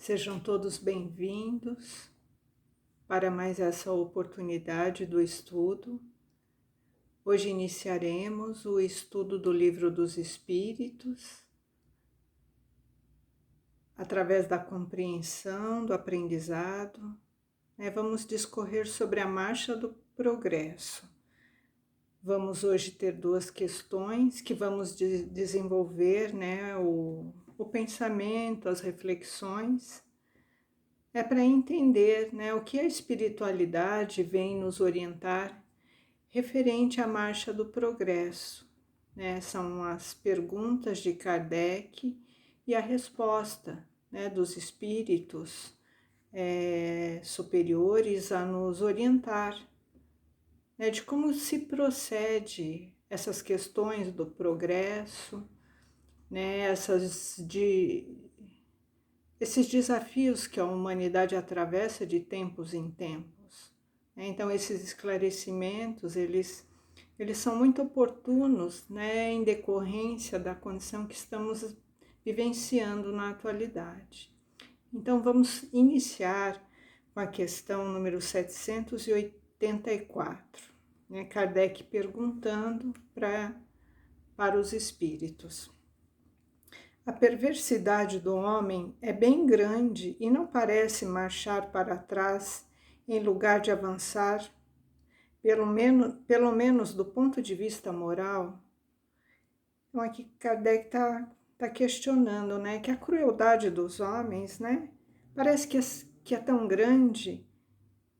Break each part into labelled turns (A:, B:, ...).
A: Sejam todos bem-vindos para mais essa oportunidade do estudo. Hoje iniciaremos o estudo do Livro dos Espíritos, através da compreensão, do aprendizado, vamos discorrer sobre a marcha do progresso. Vamos hoje ter duas questões que vamos desenvolver, o pensamento, as reflexões. É para entender, o que a espiritualidade vem nos orientar referente à marcha do progresso. São as perguntas de Kardec e a resposta, dos espíritos superiores a nos orientar, de como se procede essas questões do progresso, esses desafios que a humanidade atravessa de tempos em tempos. Então, esses esclarecimentos, eles são muito oportunos, em decorrência da condição que estamos vivenciando na atualidade. Então, vamos iniciar com a questão número 784, Kardec perguntando para os espíritos. A perversidade do homem é bem grande e não parece marchar para trás em lugar de avançar, pelo menos do ponto de vista moral. Então aqui Kardec está questionando, que a crueldade dos homens, parece que é tão grande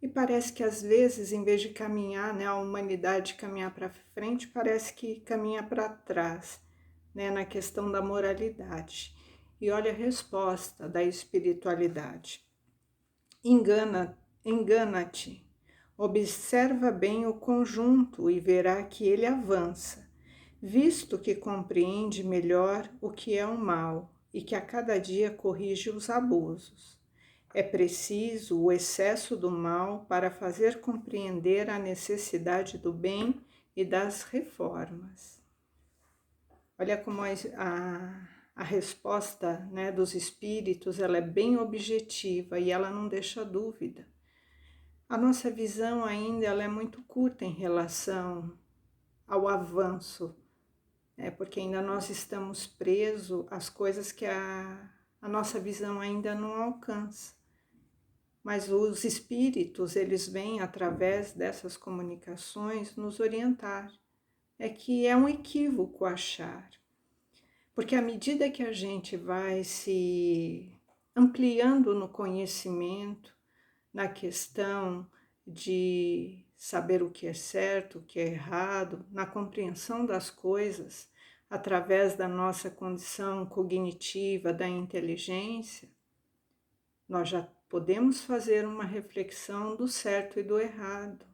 A: e parece que às vezes, em vez de caminhar, a humanidade caminhar para frente, parece que caminha para trás, na questão da moralidade. E olha a resposta da espiritualidade. Engana-te, observa bem o conjunto e verá que ele avança, visto que compreende melhor o que é o mal e que a cada dia corrige os abusos. É preciso o excesso do mal para fazer compreender a necessidade do bem e das reformas. Olha como a resposta, dos espíritos, ela é bem objetiva e ela não deixa dúvida. A nossa visão ainda ela é muito curta em relação ao avanço, porque ainda nós estamos presos às coisas que a nossa visão ainda não alcança. Mas os espíritos, eles vêm através dessas comunicações nos orientar. É que é um equívoco achar. Porque à medida que a gente vai se ampliando no conhecimento, na questão de saber o que é certo, o que é errado, na compreensão das coisas, através da nossa condição cognitiva, da inteligência, nós já podemos fazer uma reflexão do certo e do errado.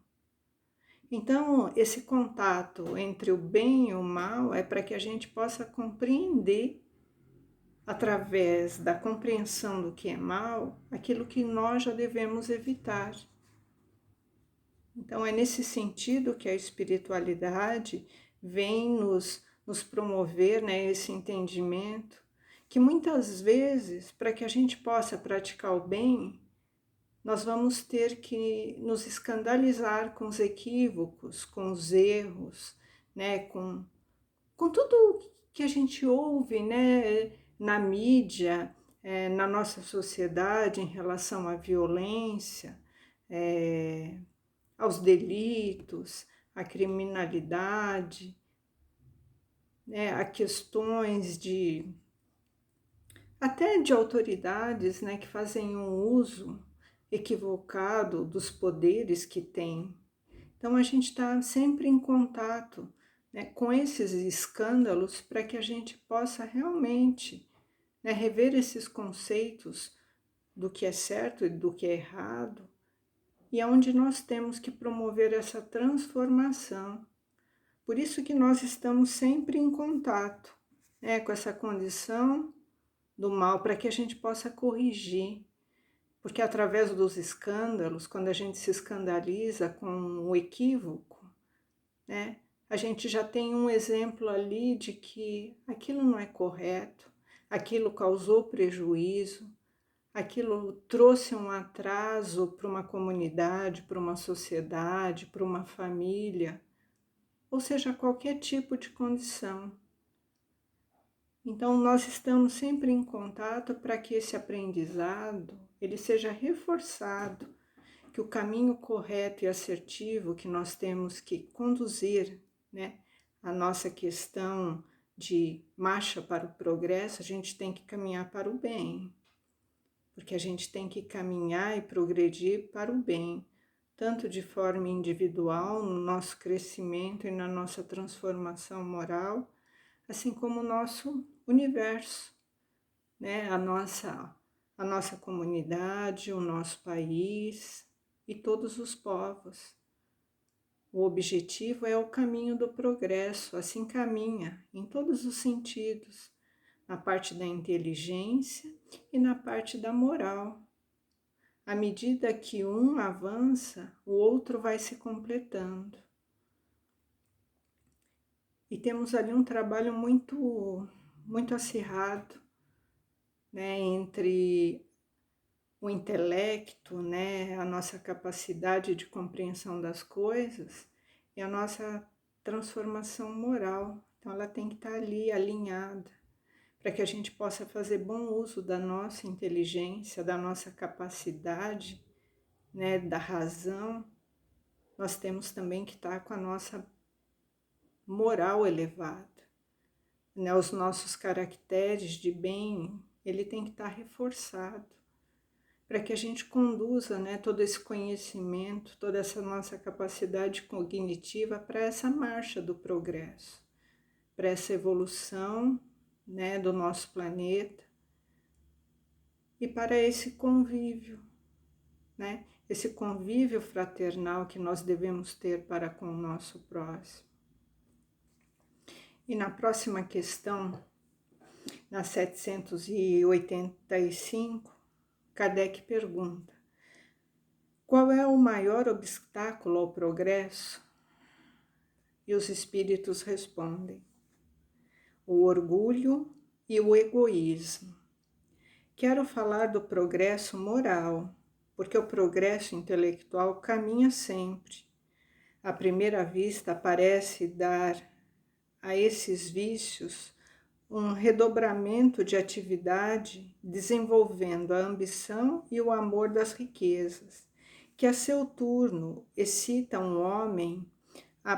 A: Então, esse contato entre o bem e o mal é para que a gente possa compreender, através da compreensão do que é mal, aquilo que nós já devemos evitar. Então, é nesse sentido que a espiritualidade vem nos promover, esse entendimento, que muitas vezes, para que a gente possa praticar o bem, nós vamos ter que nos escandalizar com os equívocos, com os erros, com tudo que a gente ouve, na mídia, na nossa sociedade em relação à violência, aos delitos, à criminalidade, a questões até de autoridades, que fazem um uso equivocado dos poderes que têm. Então a gente está sempre em contato, com esses escândalos para que a gente possa realmente, rever esses conceitos do que é certo e do que é errado, e é onde nós temos que promover essa transformação. Por isso que nós estamos sempre em contato, com essa condição do mal, para que a gente possa corrigir. Porque através dos escândalos, quando a gente se escandaliza com o equívoco, a gente já tem um exemplo ali de que aquilo não é correto, aquilo causou prejuízo, aquilo trouxe um atraso para uma comunidade, para uma sociedade, para uma família, ou seja, qualquer tipo de condição. Então, nós estamos sempre em contato para que esse aprendizado ele seja reforçado, que o caminho correto e assertivo que nós temos que conduzir, né, a nossa questão de marcha para o progresso, a gente tem que caminhar para o bem, porque a gente tem que caminhar e progredir para o bem, tanto de forma individual, no nosso crescimento e na nossa transformação moral, assim como o nosso universo, né? A nossa comunidade, o nosso país e todos os povos. O objetivo é o caminho do progresso, assim caminha em todos os sentidos, na parte da inteligência e na parte da moral. À medida que um avança, o outro vai se completando. E temos ali um trabalho muito acirrado, né, entre o intelecto, né, a nossa capacidade de compreensão das coisas e a nossa transformação moral. Então ela tem que estar ali alinhada para que a gente possa fazer bom uso da nossa inteligência, da nossa capacidade, né, da razão. Nós temos também que estar com a nossa moral elevada, né? Os nossos caracteres de bem, ele tem que estar reforçado para que a gente conduza, né, todo esse conhecimento, toda essa nossa capacidade cognitiva para essa marcha do progresso, para essa evolução, né, do nosso planeta e para esse convívio, né, esse convívio fraternal que nós devemos ter para com o nosso próximo. E na próxima questão, na 785, Kardec pergunta: qual é o maior obstáculo ao progresso? E os espíritos respondem: o orgulho e o egoísmo. Quero falar do progresso moral, porque o progresso intelectual caminha sempre. À primeira vista, parece dar a esses vícios um redobramento de atividade, desenvolvendo a ambição e o amor das riquezas, que a seu turno excitam um homem a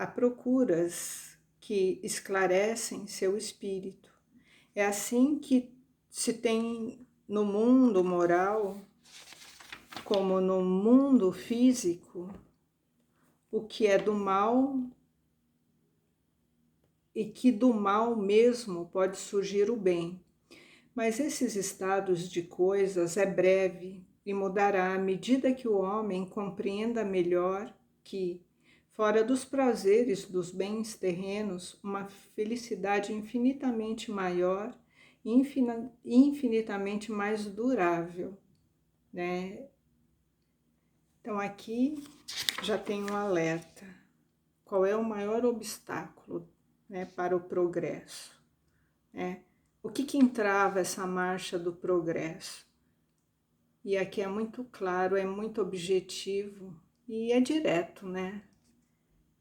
A: procuras que esclarecem seu espírito. É assim que se tem no mundo moral, como no mundo físico, o que é do mal e que do mal mesmo pode surgir o bem. Mas esses estados de coisas é breve e mudará à medida que o homem compreenda melhor que, fora dos prazeres dos bens terrenos, uma felicidade infinitamente maior e infinitamente mais durável, né? Então aqui já tem um alerta. Qual é o maior obstáculo, né, para o progresso, né? O que entrava essa marcha do progresso? E aqui é muito claro, é muito objetivo e é direto, né?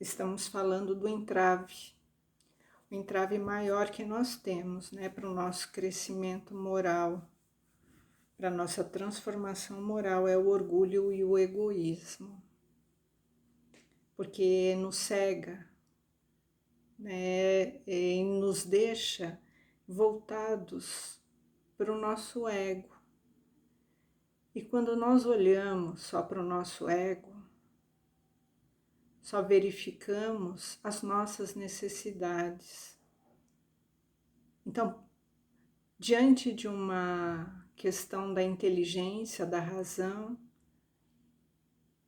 A: Estamos falando do entrave, o entrave maior que nós temos, né, para o nosso crescimento moral, para a nossa transformação moral, é o orgulho e o egoísmo, porque nos cega, né, e nos deixa voltados para o nosso ego. E quando nós olhamos só para o nosso ego, só verificamos as nossas necessidades. Então, diante de uma questão da inteligência, da razão,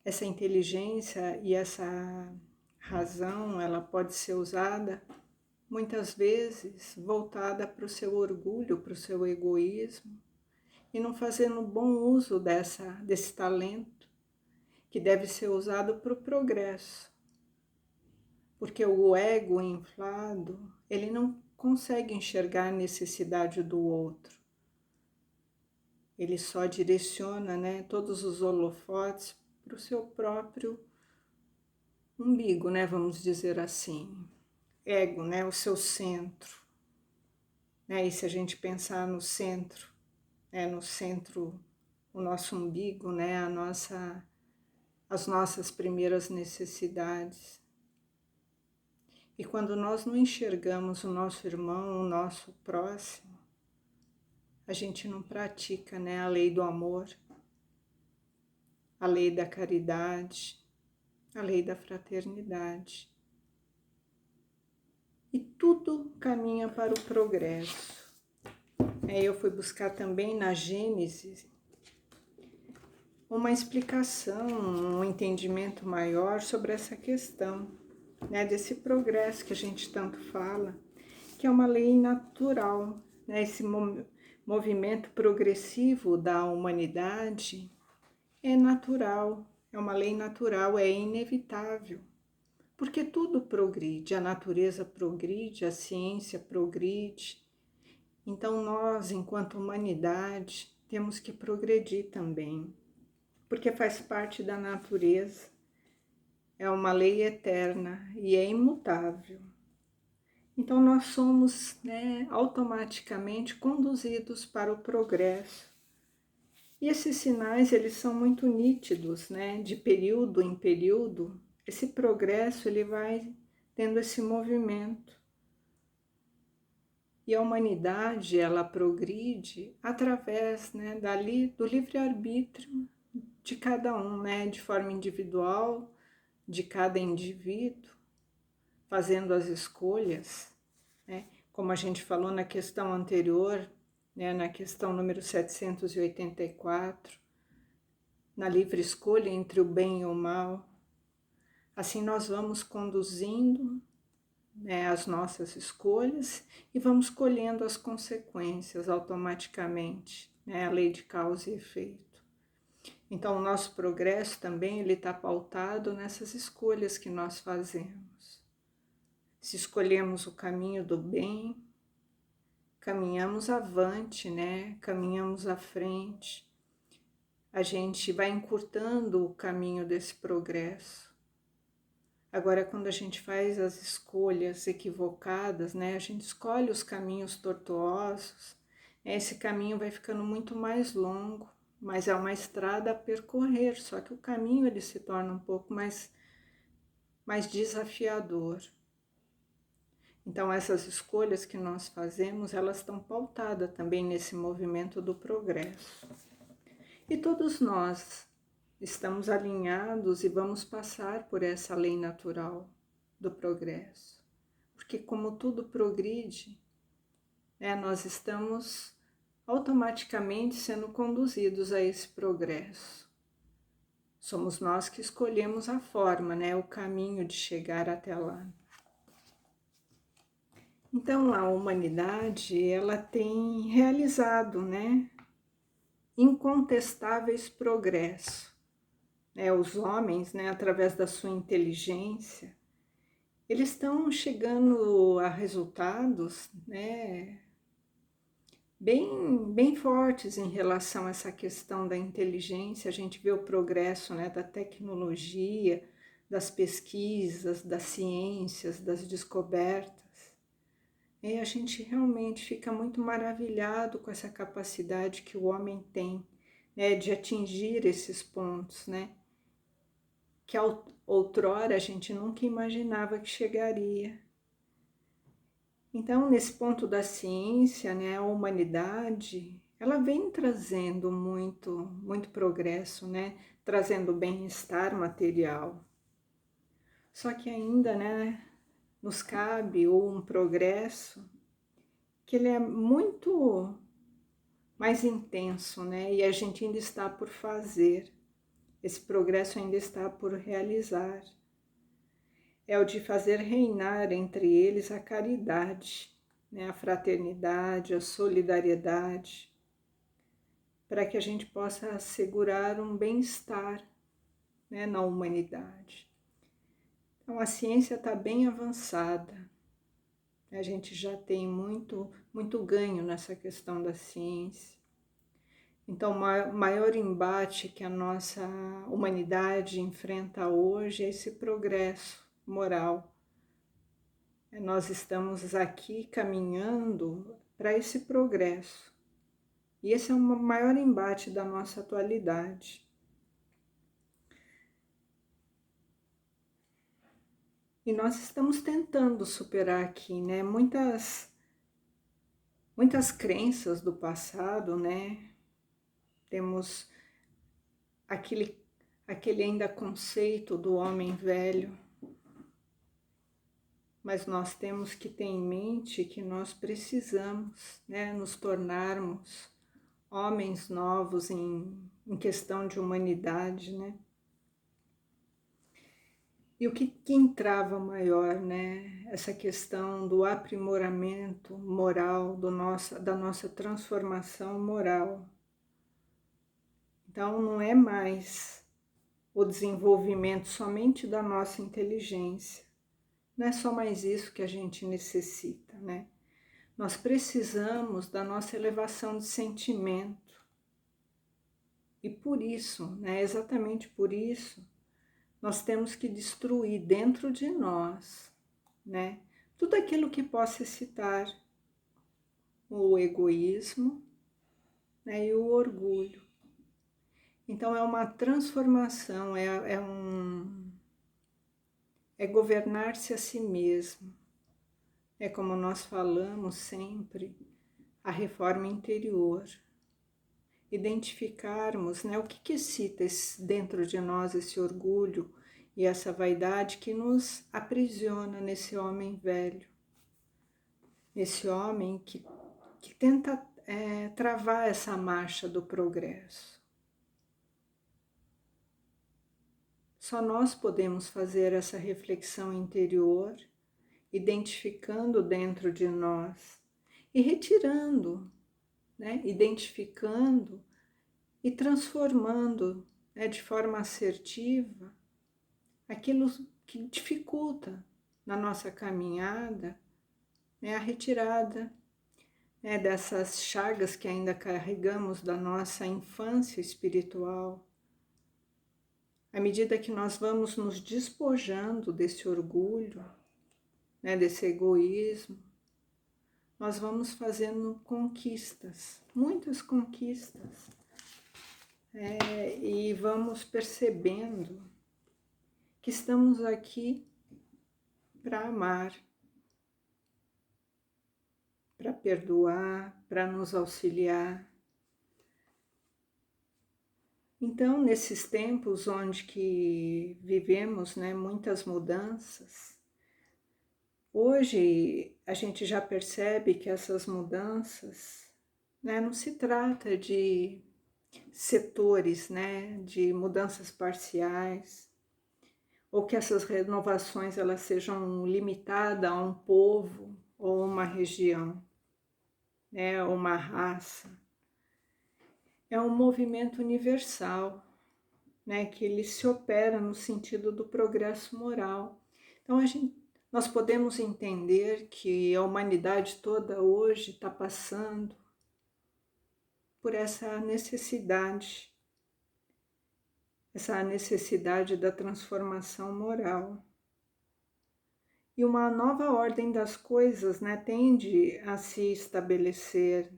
A: essa inteligência e essa razão, ela pode ser usada muitas vezes voltada para o seu orgulho, para o seu egoísmo, e não fazendo bom uso desse talento que deve ser usado para o progresso. Porque o ego inflado, ele não consegue enxergar a necessidade do outro. ele só direciona, né, todos os holofotes para o seu próprio umbigo, né, vamos dizer assim, ego, né, o seu centro, né, e se a gente pensar no centro, né, no centro, o nosso umbigo, né, as nossas primeiras necessidades. E quando nós não enxergamos o nosso irmão, o nosso próximo, a gente não pratica, né, a lei do amor, a lei da caridade, a lei da fraternidade. E tudo caminha para o progresso. Eu fui buscar também na Gênesis uma explicação, um entendimento maior sobre essa questão, né, desse progresso que a gente tanto fala, que é uma lei natural, né, esse movimento progressivo da humanidade é natural, é uma lei natural, é inevitável, porque tudo progride, a natureza progride, a ciência progride. Então nós, enquanto humanidade, temos que progredir também, porque faz parte da natureza, é uma lei eterna e é imutável. Então nós somos, né, automaticamente conduzidos para o progresso. E esses sinais, eles são muito nítidos, né, de período em período. Esse progresso, ele vai tendo esse movimento. E a humanidade, ela progride através, né, do livre-arbítrio de cada um, né, de forma individual, de cada indivíduo, fazendo as escolhas, né, como a gente falou na questão anterior, né, na questão número 784, na livre escolha entre o bem e o mal. Assim nós vamos conduzindo, né, as nossas escolhas e vamos colhendo as consequências automaticamente, né, a lei de causa e efeito. Então o nosso progresso também ele está pautado nessas escolhas que nós fazemos. Se escolhemos o caminho do bem, caminhamos avante, né, caminhamos à frente, a gente vai encurtando o caminho desse progresso. Agora, quando a gente faz as escolhas equivocadas, né, a gente escolhe os caminhos tortuosos, esse caminho vai ficando muito mais longo, mas é uma estrada a percorrer, só que o caminho ele se torna um pouco mais desafiador. Então, essas escolhas que nós fazemos, elas estão pautadas também nesse movimento do progresso. E todos nós estamos alinhados e vamos passar por essa lei natural do progresso. Porque como tudo progride, né, nós estamos automaticamente sendo conduzidos a esse progresso. Somos nós que escolhemos a forma, né, o caminho de chegar até lá. Então a humanidade, ela tem realizado, né, incontestáveis progressos. Os homens, né, através da sua inteligência, eles estão chegando a resultados, né, bem fortes em relação a essa questão da inteligência. A gente vê o progresso, né, da tecnologia, das pesquisas, das ciências, das descobertas. E a gente realmente fica muito maravilhado com essa capacidade que o homem tem, né, de atingir esses pontos, né, que outrora a gente nunca imaginava que chegaria. Então, nesse ponto da ciência, né, a humanidade, ela vem trazendo muito progresso, né, trazendo bem-estar material. Só que ainda, né, nos cabe um progresso que ele é muito mais intenso, né, e a gente ainda está por fazer. Esse progresso ainda está por realizar. É o de fazer reinar entre eles a caridade, né, a fraternidade, a solidariedade, para que a gente possa assegurar um bem-estar, né, na humanidade. Então a ciência está bem avançada, a gente já tem muito ganho nessa questão da ciência. Então, o maior embate que a nossa humanidade enfrenta hoje é esse progresso moral. Nós estamos aqui caminhando para esse progresso. E esse é o maior embate da nossa atualidade. E nós estamos tentando superar aqui, né? Muitas crenças do passado, né? Temos aquele ainda conceito do homem velho, mas nós temos que ter em mente que nós precisamos, né, nos tornarmos homens novos em questão de humanidade, né? E o que entrava maior, né? Essa questão do aprimoramento moral, da nossa transformação moral. Então, não é mais o desenvolvimento somente da nossa inteligência. Não é só mais isso que a gente necessita, né? Nós precisamos da nossa elevação de sentimento. E por isso, né, exatamente por isso, nós temos que destruir dentro de nós, né, tudo aquilo que possa excitar o egoísmo, né, e o orgulho. Então é uma transformação, é governar-se a si mesmo. É como nós falamos sempre, a reforma interior. Identificarmos, né, o que excita dentro de nós esse orgulho e essa vaidade que nos aprisiona nesse homem velho, nesse homem que tenta travar essa marcha do progresso. Só nós podemos fazer essa reflexão interior, identificando dentro de nós e retirando, né, identificando e transformando, né, de forma assertiva aquilo que dificulta na nossa caminhada, né, a retirada, né, dessas chagas que ainda carregamos da nossa infância espiritual. À medida que nós vamos nos despojando desse orgulho, né, desse egoísmo, nós vamos fazendo conquistas, muitas conquistas, e vamos percebendo que estamos aqui para amar, para perdoar, para nos auxiliar. Então, nesses tempos onde que vivemos, né, muitas mudanças, hoje a gente já percebe que essas mudanças, né, não se trata de setores, né, de mudanças parciais, ou que essas renovações elas sejam limitadas a um povo ou uma região, né, ou uma raça. É um movimento universal, né, que ele se opera no sentido do progresso moral. Então nós podemos entender que a humanidade toda hoje está passando por essa necessidade da transformação moral. E uma nova ordem das coisas, né, tende a se estabelecer.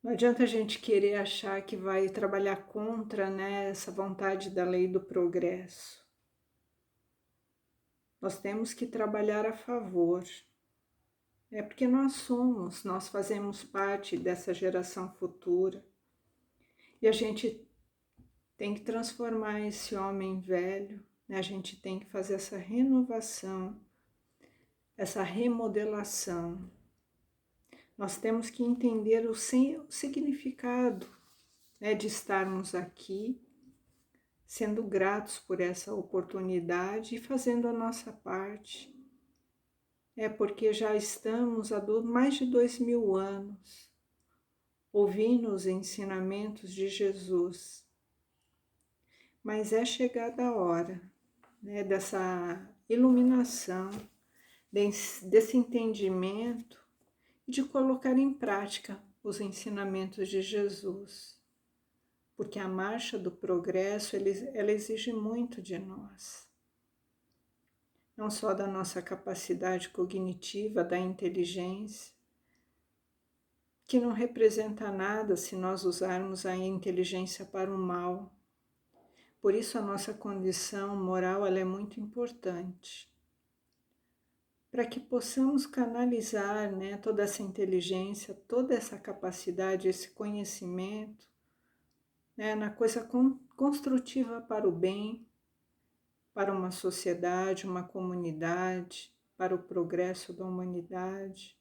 A: Não adianta a gente querer achar que vai trabalhar contra, né, essa vontade da lei do progresso. Nós temos que trabalhar a favor. É porque nós fazemos parte dessa geração futura. E a gente tem que transformar esse homem velho, né? A gente tem que fazer essa renovação, essa remodelação. Nós temos que entender o significado, né, de estarmos aqui, sendo gratos por essa oportunidade e fazendo a nossa parte. É porque já estamos há mais de 2000 anos ouvindo os ensinamentos de Jesus. Mas é chegada a hora, né, dessa iluminação, desse entendimento, de colocar em prática os ensinamentos de Jesus, porque a marcha do progresso, ela exige muito de nós, não só da nossa capacidade cognitiva, da inteligência, que não representa nada se nós usarmos a inteligência para o mal. Por isso a nossa condição moral ela é muito importante, para que possamos canalizar, né, toda essa inteligência, toda essa capacidade, esse conhecimento, né, na coisa construtiva para o bem, para uma sociedade, uma comunidade, para o progresso da humanidade.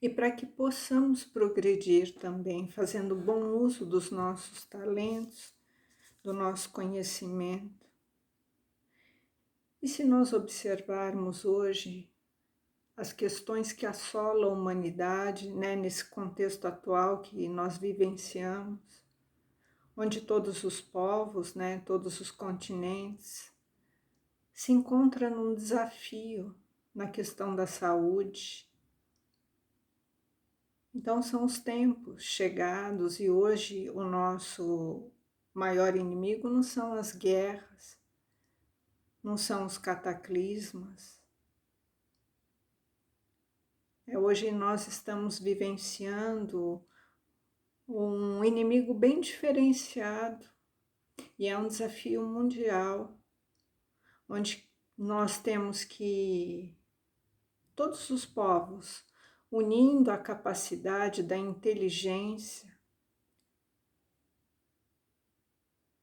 A: E para que possamos progredir também, fazendo bom uso dos nossos talentos, do nosso conhecimento. E se nós observarmos hoje as questões que assolam a humanidade, né, nesse contexto atual que nós vivenciamos, onde todos os povos, né, todos os continentes se encontram num desafio na questão da saúde. Então são os tempos chegados e hoje o nosso maior inimigo não são as guerras, não são os cataclismas. Hoje nós estamos vivenciando um inimigo bem diferenciado e é um desafio mundial, onde nós temos que, todos os povos, unindo a capacidade da inteligência,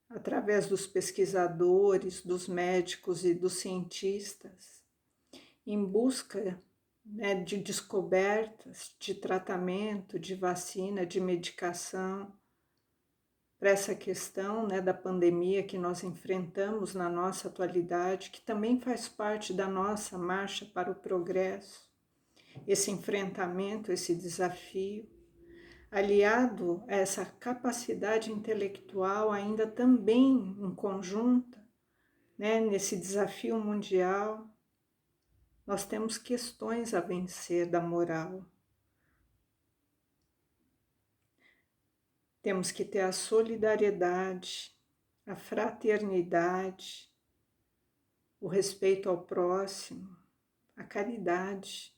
A: através dos pesquisadores, dos médicos e dos cientistas, em busca, né, de descobertas, de tratamento, de vacina, de medicação, para essa questão, né, da pandemia que nós enfrentamos na nossa atualidade, que também faz parte da nossa marcha para o progresso, esse enfrentamento, esse desafio, aliado a essa capacidade intelectual ainda também em conjunta, né, nesse desafio mundial, nós temos questões a vencer da moral. Temos que ter a solidariedade, a fraternidade, o respeito ao próximo, a caridade,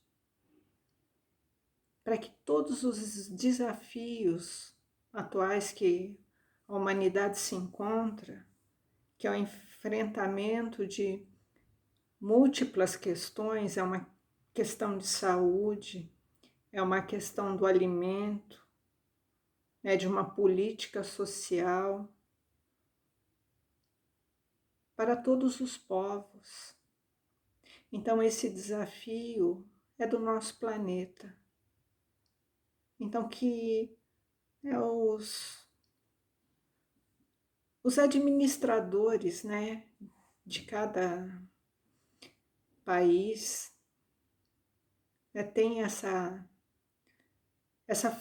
A: para que todos os desafios atuais que a humanidade se encontra, que é o enfrentamento de múltiplas questões, é uma questão de saúde, é uma questão do alimento, né, de uma política social para todos os povos. Então esse desafio é do nosso planeta. Então que os administradores, né, de cada país, né, tem essa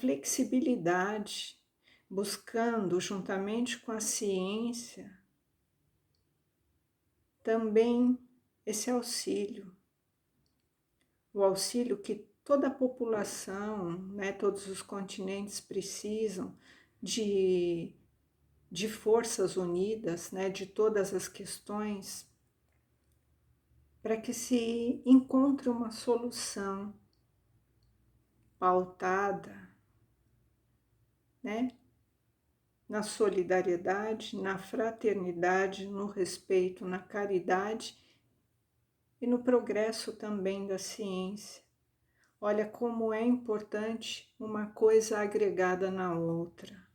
A: flexibilidade, buscando, juntamente com a ciência, também esse auxílio, o auxílio que toda a população, né, todos os continentes precisam de forças unidas, né, de todas as questões, para que se encontre uma solução pautada, né, na solidariedade, na fraternidade, no respeito, na caridade e no progresso também da ciência. Olha como é importante uma coisa agregada na outra.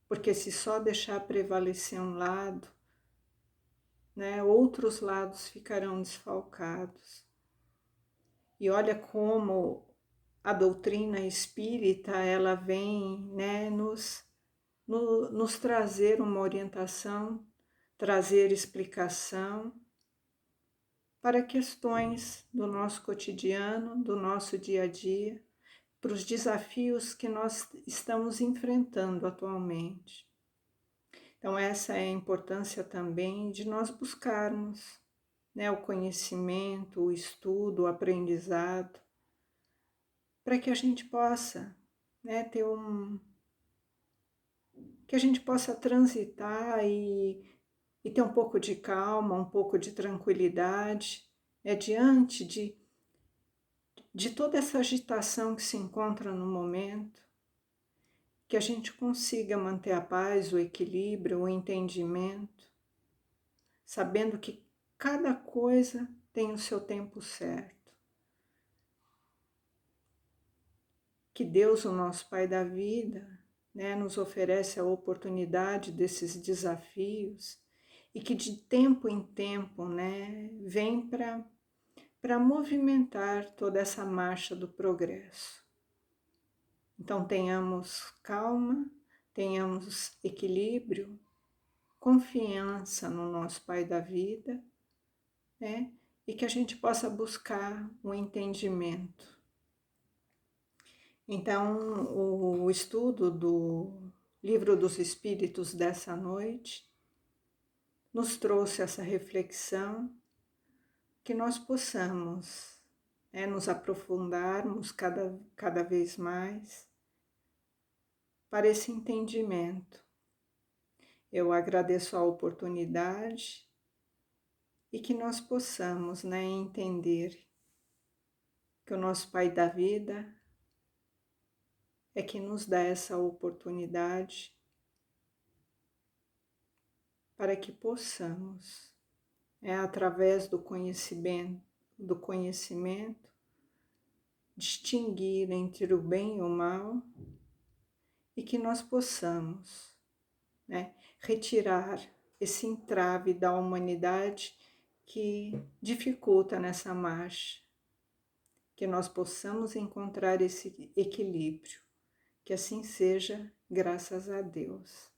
A: Porque se só deixar prevalecer um lado, né, outros lados ficarão desfalcados. E olha como a doutrina espírita, ela vem, né, nos trazer uma orientação, trazer explicação para questões do nosso cotidiano, do nosso dia a dia, para os desafios que nós estamos enfrentando atualmente. Então essa é a importância também de nós buscarmos, né, o conhecimento, o estudo, o aprendizado, para que a gente possa, né, que a gente possa transitar e ter um pouco de calma, um pouco de tranquilidade, diante de toda essa agitação que se encontra no momento, que a gente consiga manter a paz, o equilíbrio, o entendimento, sabendo que cada coisa tem o seu tempo certo. Que Deus, o nosso Pai da vida, né, nos oferece a oportunidade desses desafios e que de tempo em tempo, né, vem para movimentar toda essa marcha do progresso. Então tenhamos calma, tenhamos equilíbrio, confiança no nosso Pai da vida, né? E que a gente possa buscar o entendimento. Então, o estudo do Livro dos Espíritos dessa noite nos trouxe essa reflexão, que nós possamos nos aprofundarmos cada vez mais para esse entendimento. Eu agradeço a oportunidade e que nós possamos, entender que o nosso Pai da vida é que nos dá essa oportunidade para que possamos, através do conhecimento, distinguir entre o bem e o mal e que nós possamos, retirar esse entrave da humanidade que dificulta nessa marcha, que nós possamos encontrar esse equilíbrio, que assim seja, graças a Deus.